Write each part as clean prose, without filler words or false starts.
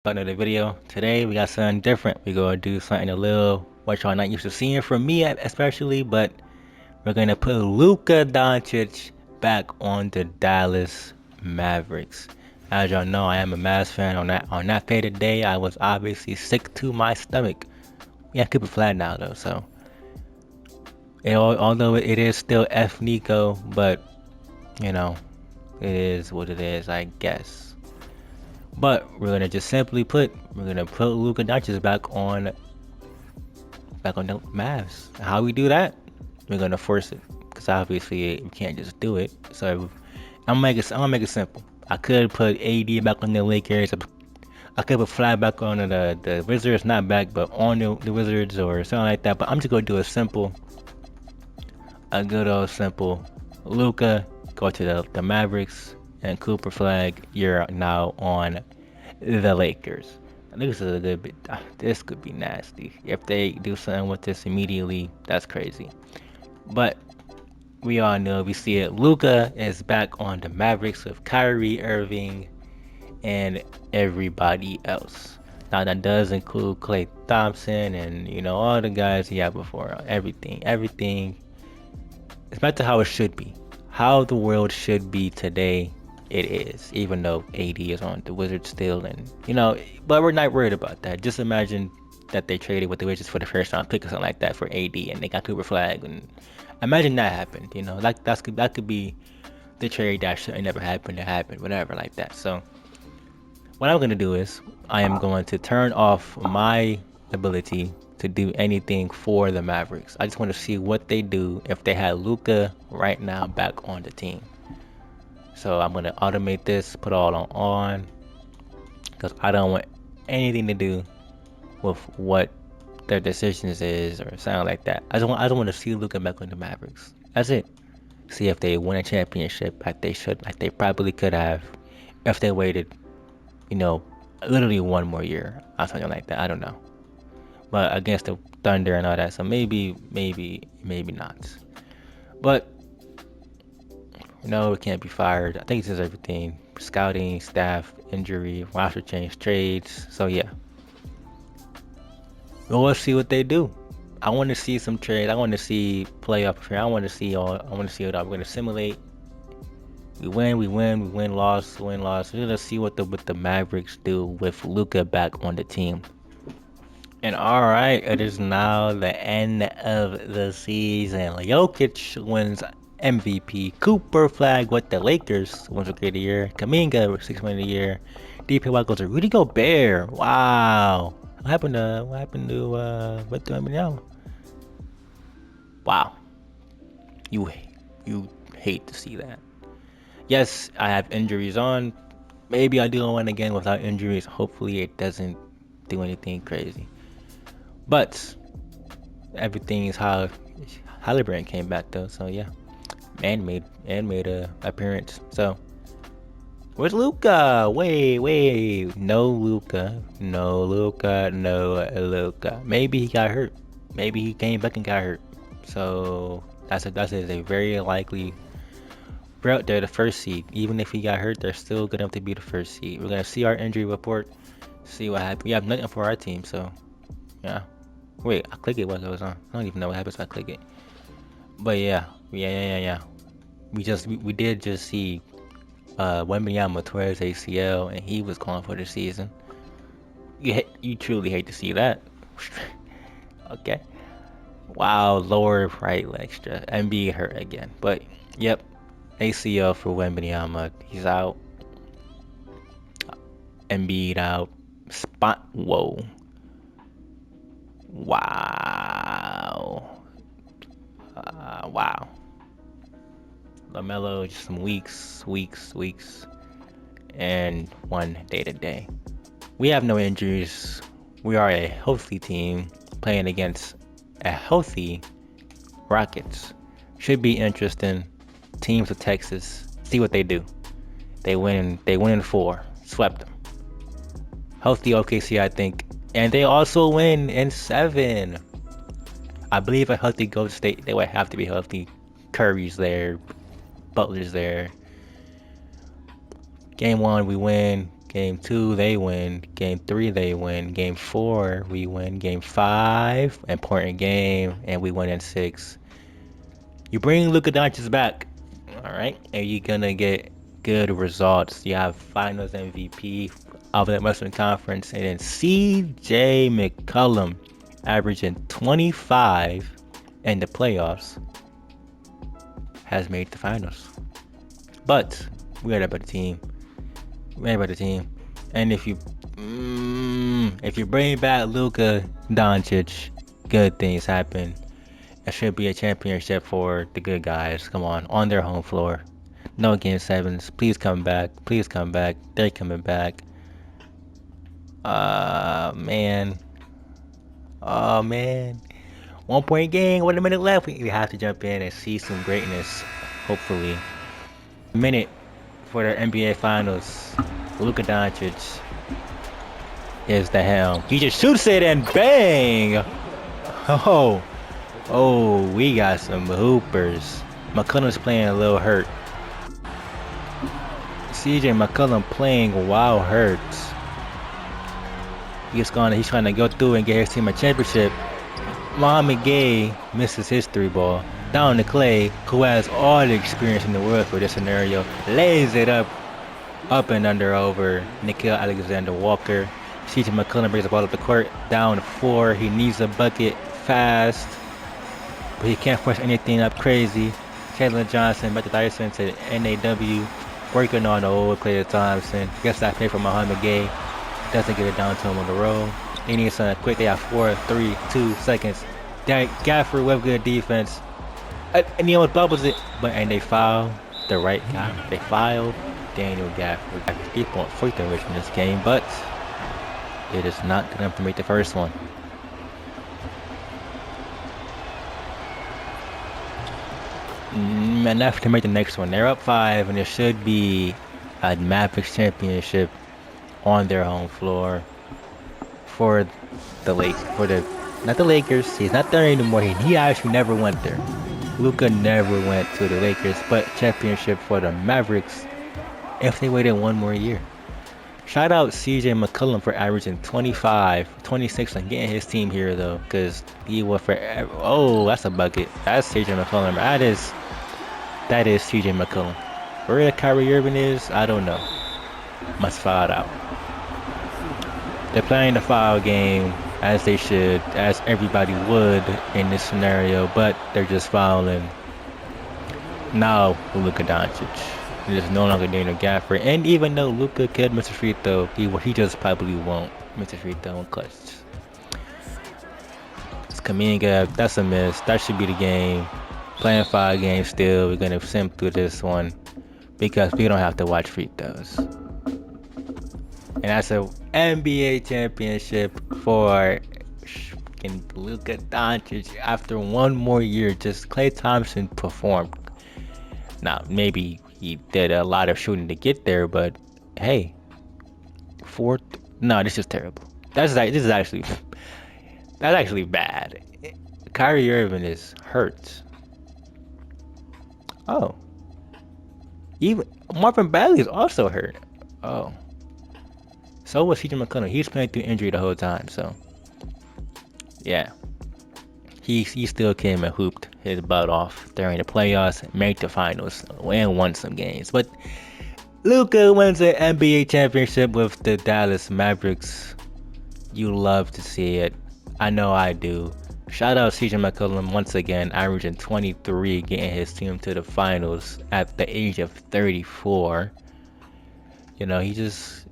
to another video. Today we got something different. We're gonna do something a little what y'all not used to seeing from me especially, but we're gonna put Luka Doncic back on the Dallas Mavericks. As y'all know, I am a Mavs fan. On that fated day, I was obviously sick to my stomach. Yeah, keep it flat now though. So, although it is still F Nico, but you know, it is what it is, I guess. But we're gonna put Luka Doncic back on the Mavs. How we do that? We're gonna force it, because obviously we can't just do it. So I'm gonna make it simple. I could put AD back on the Lakers. I could put Fly back on the Wizards, not back, but on the Wizards or something like that. But I'm just gonna do a good old simple. Luka, go to the Mavericks, and Cooper Flag, you're now on the Lakers. This is a good bit. This could be nasty if they do something with this immediately. That's crazy. But we all know, we see it. Luka is back on the Mavericks with Kyrie Irving and everybody else. Now that does include Klay Thompson and all the guys he had before. Everything. It's back to how it should be. How the world should be today. It is, even though AD is on the Wizards still, and but we're not worried about that. Just imagine that they traded with the Wizards for the first round pick or something like that for AD, and they got Cooper Flag, and imagine that happened. That could be the trade that should never happen to happen, whatever like that. So what I'm gonna do is I am going to turn off my ability to do anything for the Mavericks. I just want to see what they do if they had Luka right now back on the team. So I'm gonna automate this, put all on, because I don't want anything to do with what their decisions is or something like that. I just want to see Luka back on the Mavericks. That's it. See if they win a championship like they probably could have, if they waited, literally one more year or something like that. I don't know. But against the Thunder and all that, so maybe not. But no, it can't be fired. I think it says everything: scouting, staff, injury, roster change, trades. So yeah, well, let's see what they do. I want to see some trades. I want to see playoff appearance. I want to see what I'm going to simulate. We win, loss, win, loss. Let's see what the Mavericks do with Luka back on the team. And all right, it is now the end of the season. Jokic wins MVP. Cooper Flag with the Lakers wins Rookie of the Year. Kaminga with Sixth Man of the Year. DPY goes to Rudy Gobert. Wow. What happened now? Wow. You you hate to see that. Yes, I have injuries on. Maybe I do one again without injuries. Hopefully it doesn't do anything crazy. But everything is how Halliburton came back though. So yeah, and made a appearance. So where's Luka? Wait, no Luka, no Luka, no Luka. Maybe he got hurt. Maybe he came back and got hurt. So that's a very likely. We're out there, the first seed. Even if he got hurt, they're still good enough to be the first seed. We're gonna see our injury report, see what happened. We have nothing for our team, so yeah. Wait, I click it what goes on. I don't even know what happens if I click it. But yeah. We did just see Wembanyama tore his ACL, and he was calling for the season. You truly hate to see that. Okay. Wow, lower right leg stress. MB hurt again. But yep, ACL for Wembanyama. He's out. Embiid out. Spot. Whoa. Wow. Wow. LaMelo, just some weeks, and one day to day. We have no injuries. We are a healthy team playing against a healthy Rockets. Should be interesting. Teams of Texas. See what they do. They win in 4. Swept them. Healthy OKC, I think. And they also win in 7. I believe a healthy Golden State, they would have to be healthy. Curry's there. Butler's there. Game 1, we win. Game 2, they win. Game 3, they win. Game 4, we win. Game 5, important game, and we win in 6. You bring Luka Doncic back, all right, and you're gonna get good results. You have Finals MVP of the Western Conference, and then CJ McCollum averaging 25 in the playoffs has made the finals. But we are a better team. We're a better team. And if you bring back Luka Doncic, good things happen. It should be a championship for the good guys. Come on their home floor. No game sevens. Please come back. Please come back. They're coming back. Man. Oh man. 1 point game. 1 minute left. We have to jump in and see some greatness. Hopefully. Minute for the NBA Finals. Luka Doncic is the helm. He just shoots it and bang! Oh, we got some hoopers. McCollum's playing a little hurt. CJ McCollum playing while hurt. He's trying to go through and get his team a championship. Mohamed Gay misses his 3-ball. Down to Clay, who has all the experience in the world for this scenario, lays it up and under over Nickeil Alexander-Walker. CJ McCollum brings the ball up the court, down to 4. He needs a bucket fast, but he can't force anything up crazy. Taylor Johnson back to Dyson to NAW, working on the old Klay Thompson. Gets that play from Mohamed Gay. Doesn't get it down to him on the roll. He needs something quick. They have 4, 3, 2 seconds. Gafford with good defense. And he almost bubbles it, and they foul the right guy. They foul Daniel Gafford. 3-point free throw in this game, but it is not enough to make the first one. Enough to make the next one. They're up 5, and it should be a Mavericks championship on their home floor for the not the Lakers. He's not there anymore. He actually never went there. Luka never went to the Lakers, but championship for the Mavericks if they waited 1 more year. Shout out CJ McCollum for averaging 25, 26 and getting his team here though, because he was forever. Oh, that's a bucket. That's CJ McCollum. That is CJ McCollum. Where Kyrie Irving is, I don't know. Must foul out. They're playing the foul game as they should, as everybody would in this scenario, but they're just fouling. Now Luka Doncic. It is no longer Daniel Gafford, and even though Luka could miss a free throw, he just probably won't miss a free throw in clutch. It's Kaminga, that's a miss. That should be the game. Playing 5 games still. We're gonna sim through this one because we don't have to watch free throws. And that's a NBA championship for Luka Doncic after 1 more year. Just Klay Thompson performed. Now maybe he did a lot of shooting to get there, but hey, no, this is terrible. That's actually bad. Kyrie Irving is hurt. Oh, even Marvin Bagley is also hurt. Oh, so was CJ McCollum. He's playing through injury the whole time. So yeah, he still came and hooped his butt off during the playoffs, made the finals, and won some games. But Luka wins an NBA championship with the Dallas Mavericks. You love to see it. I know I do. Shout out CJ McCollum once again, averaging 23, getting his team to the finals at the age of 34. You know, he just,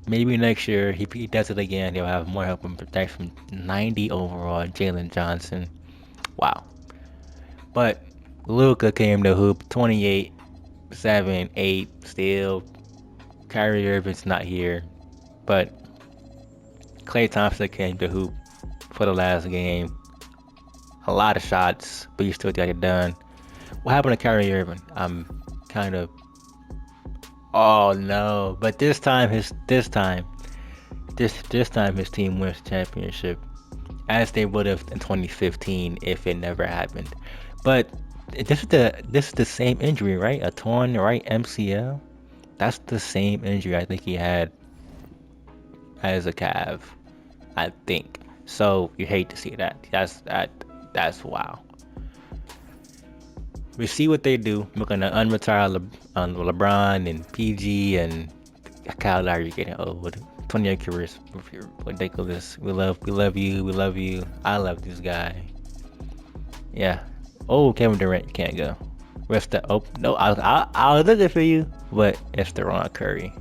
maybe next year he does it again. He'll have more help and protection. 90 overall, Jalen Johnson. Wow. But Luka came to hoop 28, 7, 8 still. Kyrie Irving's not here. But Klay Thompson came to hoop for the last game. A lot of shots, but you still got it done. What happened to Kyrie Irving? I'm kind of... Oh no. But this time his team wins the championship, as they would have in 2015 if it never happened. But this is the same injury, right? A torn right MCL. That's the same injury I think he had as a Cav, I think. So you hate to see that. That's wow. We see what they do. We're gonna unretire LeBron and PG and Kyle Lowry getting old. 20-year careers, ridiculous. We love you. I love this guy. Yeah. Oh, Kevin Durant can't go. Rest the oh no, I was looking for you, but it's the wrong Curry.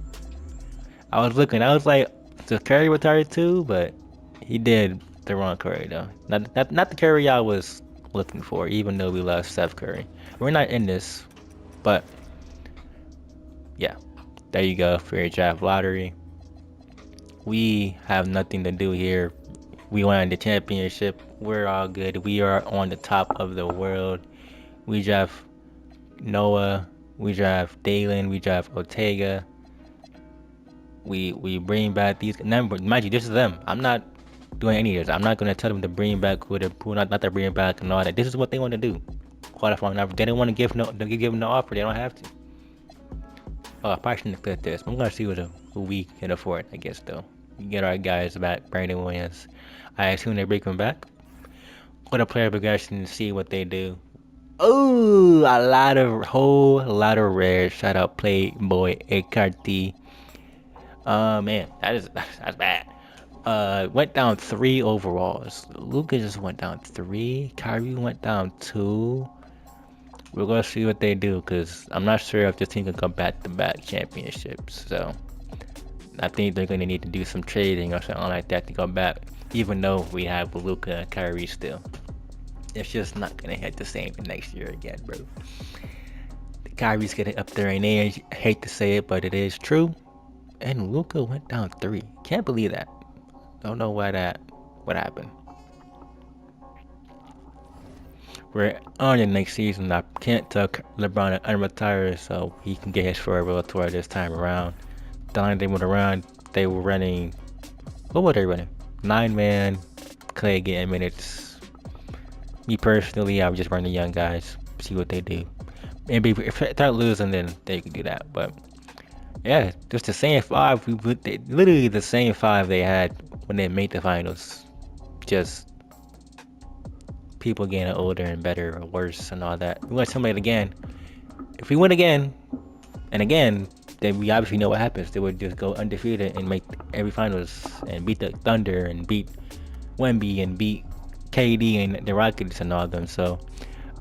I was looking. I was like, does Curry retire too? But he did the wrong Curry though. Not the Curry I was looking for. Even though we love Steph Curry, we're not in this. But yeah, there you go for your draft lottery. We have nothing to do here. We won the championship. We're all good. We are on the top of the world. We draft Noah. We draft Dalen. We draft Ortega. We bring back these numbers. Mind you, this is them. I'm not doing any of this. I'm not gonna tell them to bring back who not to bring back and all that. This is what they want to do. Qualifying offer. They don't want to give them no offer. They don't have to. Oh, I probably shouldn't have clicked this. I'm gonna see who we can afford. I guess though. We get our guys back. Brandon Williams. I assume they bring him back. Go to player progression and see what they do. Oh, whole lot of rare. Shout out Playboy Ecarty. Man, that's bad. Went down 3 overalls. Luka just went down 3. Kyrie went down 2. We're gonna see what they do because I'm not sure if this team can come back-to-back championships. So I think they're gonna need to do some trading or something like that to come back. Even though we have Luka and Kyrie still, it's just not gonna hit the same next year again, bro. Kyrie's getting up there in age. I hate to say it, but it is true. And Luka went down 3. Can't believe that. Don't know what happened. We're on the next season. I can't tell LeBron to unretire so he can get his farewell tour this time around. The line they were running. What were they running? 9-man. Clay getting minutes. Me personally, I would just run the young guys, see what they do. Maybe if they start losing, then they can do that. But yeah, just the same 5. Literally the same 5 they had when they made the finals. Just people getting older and better or worse and all that. We want to simulate again. If we win again and again, then we obviously know what happens. They would just go undefeated and make every finals and beat the Thunder and beat Wemby and beat KD and the Rockets and all them. So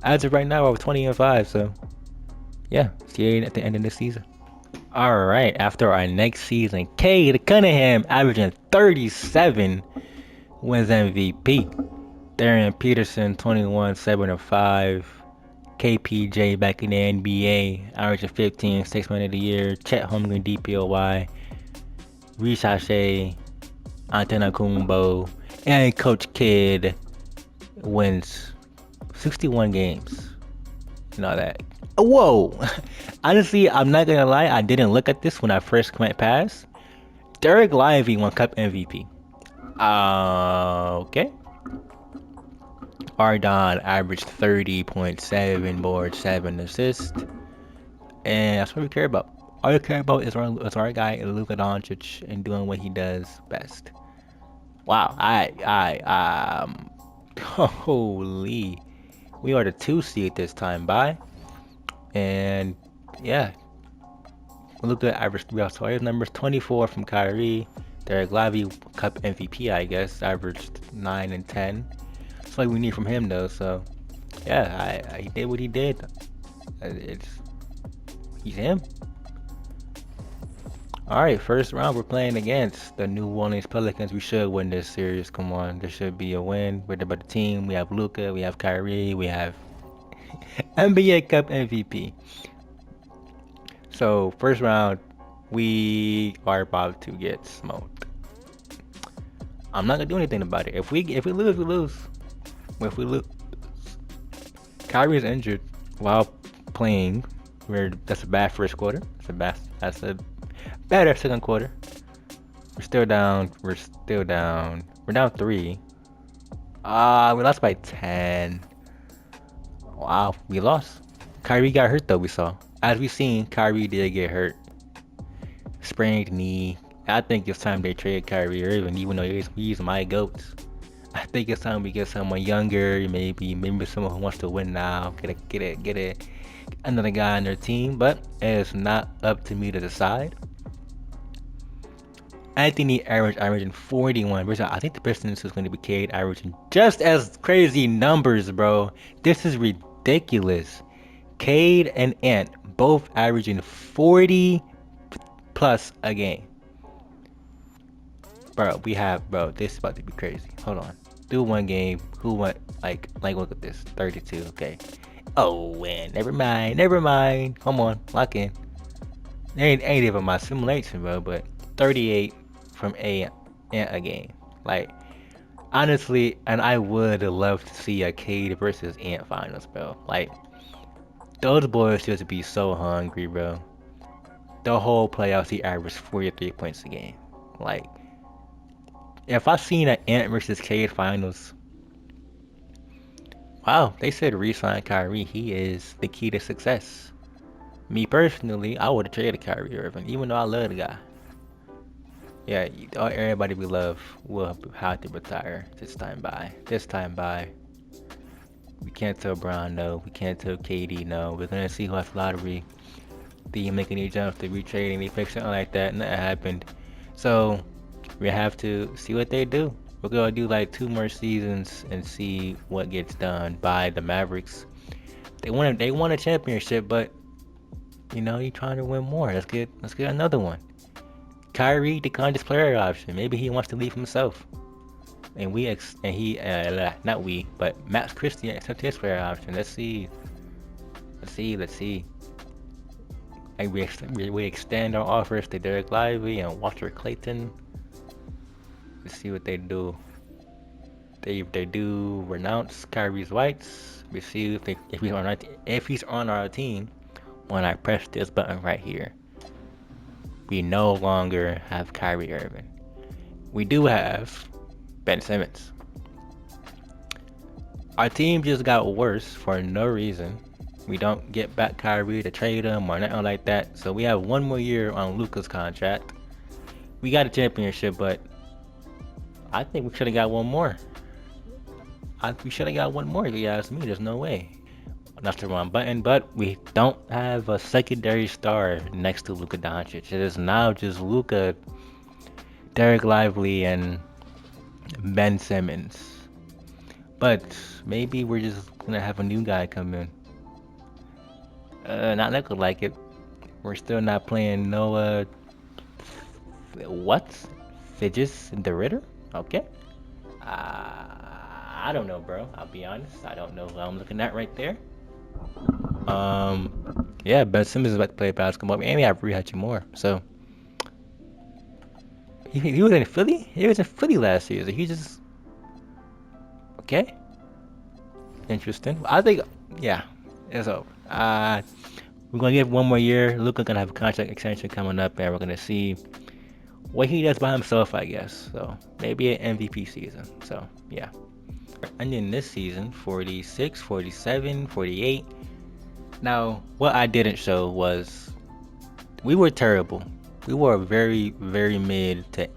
as of right now, we're 20-5. So yeah, see you at the end of the season. All right, after our next season, Cade Cunningham averaging 37 wins MVP. Darian Peterson 21, 7 and 5. KPJ back in the NBA, averaging 15, 6 man of the year. Chet Holmgren DPOY. Rishache, Antetokounmpo, and Coach Kidd wins 61 games. You know that. Whoa! Honestly, I'm not gonna lie, I didn't look at this when I first went past. Derek Lively won Cup MVP. Okay. Ardon averaged 30.7 boards, 7 assists. And that's what we care about. All we care about is our guy Luka Doncic and doing what he does best. Wow, holy, we are the 2 seed this time, bye. And yeah, Luka averaged 3 off his numbers, 24 from Kyrie. Derek Lively, Cup MVP, I guess, averaged 9 and 10. That's what we need from him, though. So yeah, he did what he did. He's him. All right, first round we're playing against the New Orleans Pelicans. We should win this series. Come on, there should be a win. We're the better team. We have Luka, we have Kyrie, we have NBA Cup MVP. So first round, we are about to get smoked. I'm not gonna do anything about it. If we lose, we lose. If we lose, Kyrie is injured while playing. That's a bad first quarter. That's a better second quarter. We're still down. We're down 3. We lost by 10. Wow, we lost. Kyrie got hurt though. We saw. As we seen, Kyrie did get hurt. Sprained knee. I think it's time they trade Kyrie Irving, even though he's my GOAT. I think it's time we get someone younger, maybe someone who wants to win now. Get a another guy on their team, but it's not up to me to decide. Anthony averaging 41. I think the Pistons is going to be Cade averaging just as crazy numbers, bro. This is ridiculous. Cade and Ant both averaging 40 plus a game. Bro, this is about to be crazy. Hold on. Do one game. Who went, look at this. 32, okay. Oh, win. Never mind. Come on, lock in. Ain't even my simulation, bro, but 38 from a game. Like, honestly, and I would love to see a Cade versus Ant finals, bro. Like, those boys just be so hungry, bro. The whole playoffs, he averaged 43 points a game. Like, if I seen an Ant versus Cade finals, wow, they said re-sign Kyrie. He is the key to success. Me personally, I would have traded Kyrie Irving, even though I love the guy. Yeah, everybody we love will have to retire this time by. This time by. We can't tell Brown no. We can't tell KD no. We're gonna see who has lottery. They making any jumps, they retrading, they fix something like that, and that happened. So we have to see what they do. We're gonna do like 2 more seasons and see what gets done by the Mavericks. They won a championship, but you're trying to win more. Let's get another one. Kyrie declined his player option. Maybe he wants to leave himself. And not we, but Max Christie accepted his player option. Let's see. And we extend our offers to Derek Lively and Walter Clayton. Let's see what they do. They do renounce Kyrie's rights. We see if he's on our team when I press this button right here. We no longer have Kyrie Irving. We do have Ben Simmons. Our team just got worse for no reason. We don't get back Kyrie to trade him or nothing like that. So we have 1 more year on Luka's contract. We got a championship, but I think we should have got one more. We should have got one more, if you ask me. There's no way. That's the wrong button, but we don't have a secondary star next to Luka Doncic. It is now just Luka, Derek Lively, and Ben Simmons. But maybe we're just gonna have a new guy come in. Not looking like it. We're still not playing Noah. What? Fidges the Ritter? Okay. I don't know, bro. I'll be honest. I don't know who I'm looking at right there. Yeah, Ben Simmons is about to play basketball, and we have Rui Hachimura. So he was in Philly. He was in Philly last season. He just okay. Interesting. I think yeah, it's over. We're gonna give 1 more year. Luka gonna have a contract extension coming up, and we're gonna see what he does by himself, I guess. So maybe an MVP season. So yeah. And then this season, 46, 47, 48. Now, what I didn't show was we were terrible. We were very, very mid to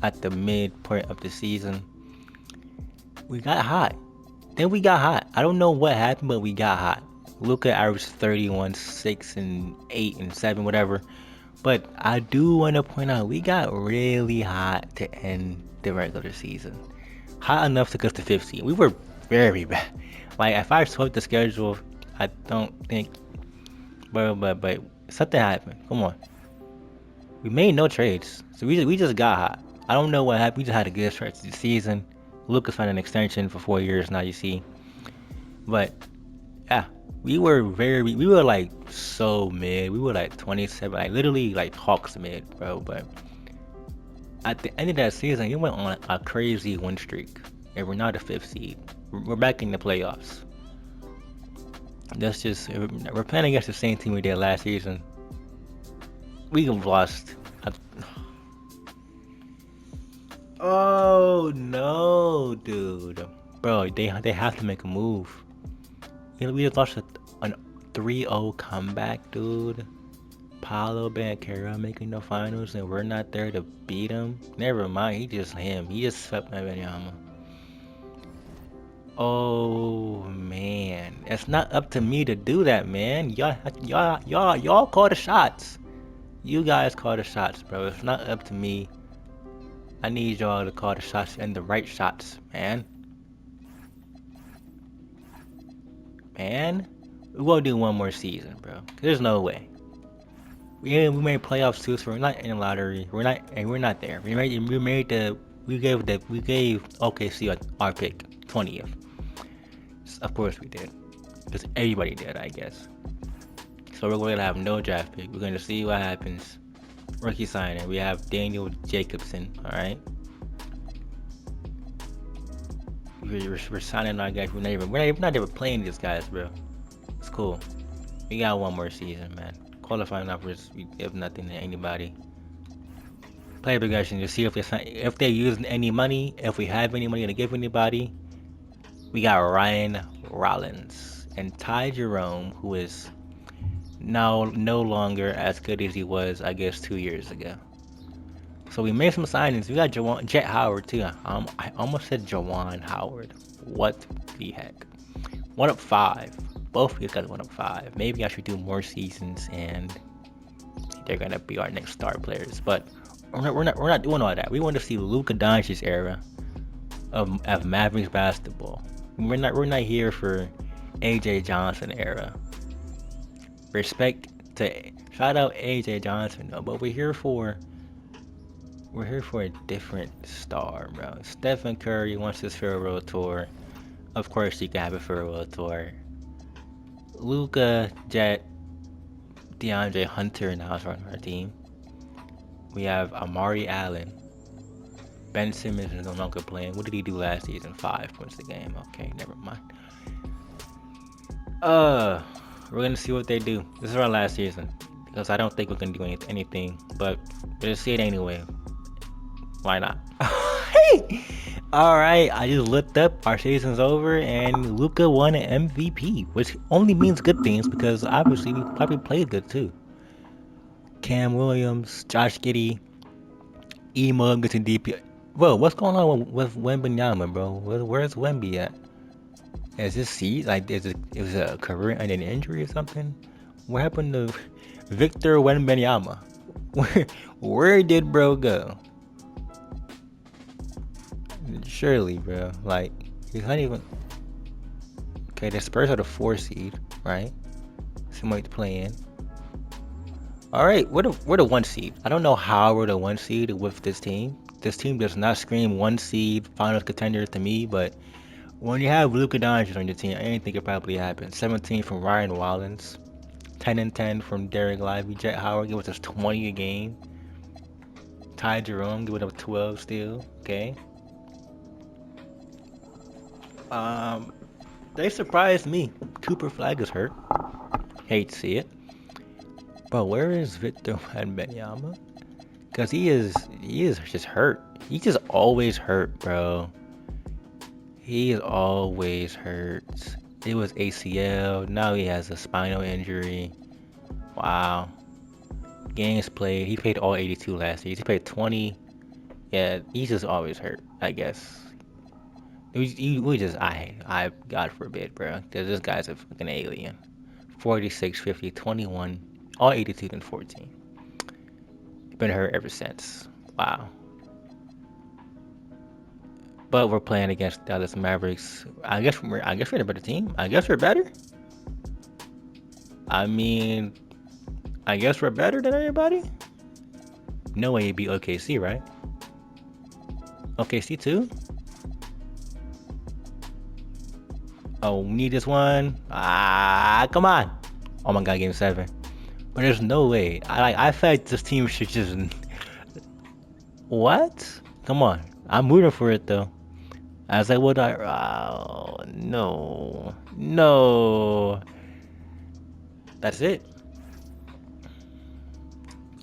at the midpoint of the season. We got hot. Then we got hot. I don't know what happened, but we got hot. Luka averaged 31, 6, and 8, and 7, whatever. But I do want to point out we got really hot to end the regular season. Hot enough to get to 15. We were very bad. Like, if I swept the schedule, I don't think. But something happened. Come on. We made no trades. So we just got hot. I don't know what happened. We just had a good start to the season. Lucas signed an extension for 4 years now, you see. But, yeah. We were like so mid. We were like 27, like literally like Hawks mid, bro. But at the end of that season, we went on a crazy win streak, and we're now the 5th seed. We're back in the playoffs. We're playing against the same team we did last season. We lost. Oh no, dude, bro, they have to make a move. We just lost a 3-0 comeback, dude. Paolo Banchero making the finals and we're not there to beat him? Never mind, he just him. He just swept Wembanyama. Oh man, it's not up to me to do that, man. Y'all call the shots. You guys call the shots, bro. It's not up to me. I need y'all to call the shots and the right shots, man. Man, we gonna do one more season, bro. There's no way. We made playoffs too, so we're not in the lottery. We're not there. We gave OKC our pick 20th. Of course we did, because everybody did, I guess. So we're going to have no draft pick. We're going to see what happens. Rookie signing. We have Daniel Jacobson. All right. We're signing our guys. We're not even playing these guys, bro. It's cool. We got one more season, man. Qualifying offers. We give nothing to anybody. Player progression to see if they're using any money. If we have any money to give anybody. We got Ryan Rollins and Ty Jerome, who is now no longer as good as he was, I guess, 2 years ago. So we made some signings. We got Jet Howard too. I almost said Jawan Howard. What the heck? 1-5. Both of these guys 1-5. Maybe I should do more seasons and they're gonna be our next star players. But we're not doing all that. We want to see Luka Doncic's era of Mavericks basketball. We're not here for AJ Johnson era. Respect to shout out AJ Johnson though, but we're here for a different star, bro. Stephen Curry wants his farewell tour. Of course, he can have a farewell tour. Luka, Jet, DeAndre Hunter now is on our team. We have Amari Allen. Ben Simmons is no longer playing. What did he do last season? 5 points a game. Okay, never mind. We're gonna see what they do. This is our last season because I don't think we're gonna do anything. But we'll see it anyway. Why not? All right, I just looked up. Our season's over, and Luka won an MVP, which only means good things because obviously we probably played good too. Cam Williams, Josh Giddey, Emo gets a DP. Whoa, what's going on with Wembanyama, bro? Where's Wemby at? Is this is a career and an injury or something? What happened to Victor Wembanyama? Where did bro go? Surely, bro. Like, he's not even. Okay, the Spurs are the 4 seed, right? Somebody to play in. All right, we're the 1 seed. I don't know how we're the 1 seed with this team. This team does not scream 1 seed finals contender to me, but when you have Luka Doncic on your team, anything could probably happen. 17 from Ryan Rollins, 10 and 10 from Derek Lively, Jet Howard give us 20 a game. Ty Jerome giving up 12 still. Okay. They surprised me. Cooper Flag is hurt. Hate to see it. But where is Victor Wembanyama? Cause he is just hurt. He just always hurt, bro. He is always hurt. It was ACL. Now he has a spinal injury. Wow. Games played. He played all 82 last year. He played 20. Yeah, he's just always hurt, I guess. God forbid, bro. Cause this guy's a fucking alien. 46, 50, 21, all 82 and 14. Been hurt ever since. Wow. But we're playing against Dallas Mavericks. I guess we're the better team. I guess we're better. I mean, I guess we're better than everybody. No way you beat OKC, right? OKC too? Oh, we need this one. Come on. Oh my god, game 7. But there's no way. I feel like this team should just. What? Come on. I'm rooting for it though. As I would. Oh, no. No. That's it.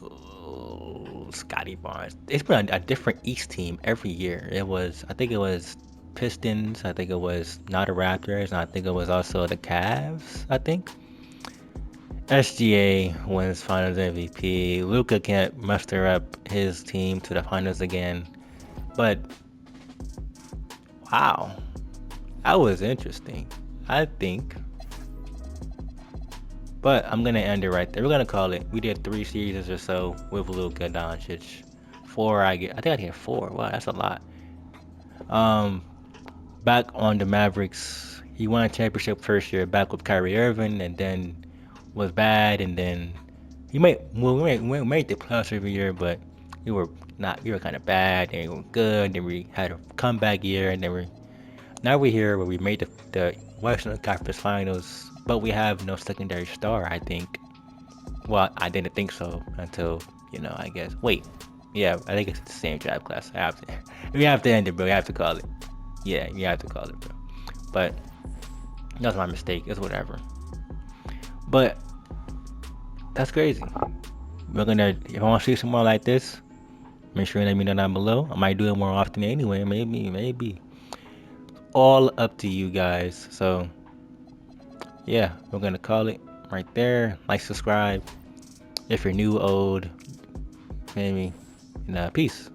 Oh, Scotty Barnes. It's been a different East team every year. I think it was Pistons. I think it was not the Raptors. And I think it was also the Cavs. I think. SGA wins Finals MVP. Luka can't muster up his team to the finals again. But wow, that was interesting. I think. But I'm gonna end it right there. We're gonna call it. We did 3 series or so with Luka Doncic. Four, I think I get four. Wow, that's a lot. Um, back on the Mavericks, he won a championship first year back with Kyrie Irving, and then was bad, and then we made the playoffs every year, but we were kind of bad, and we were good, and we had a comeback year, and then now we're here where we made the Western Conference Finals, but we have no secondary star. I think. Well, I didn't think so until I guess. Wait, yeah, I think it's the same draft class. We have to end it, bro. We have to call it. Yeah, you have to call it, bro. But that's my mistake. It's whatever. But that's crazy. If I want to see some more like this, make sure you let me know down below. I might do it more often anyway. Maybe. All up to you guys. So, yeah, we're gonna call it right there. Like, subscribe if you're new, old, maybe. And peace.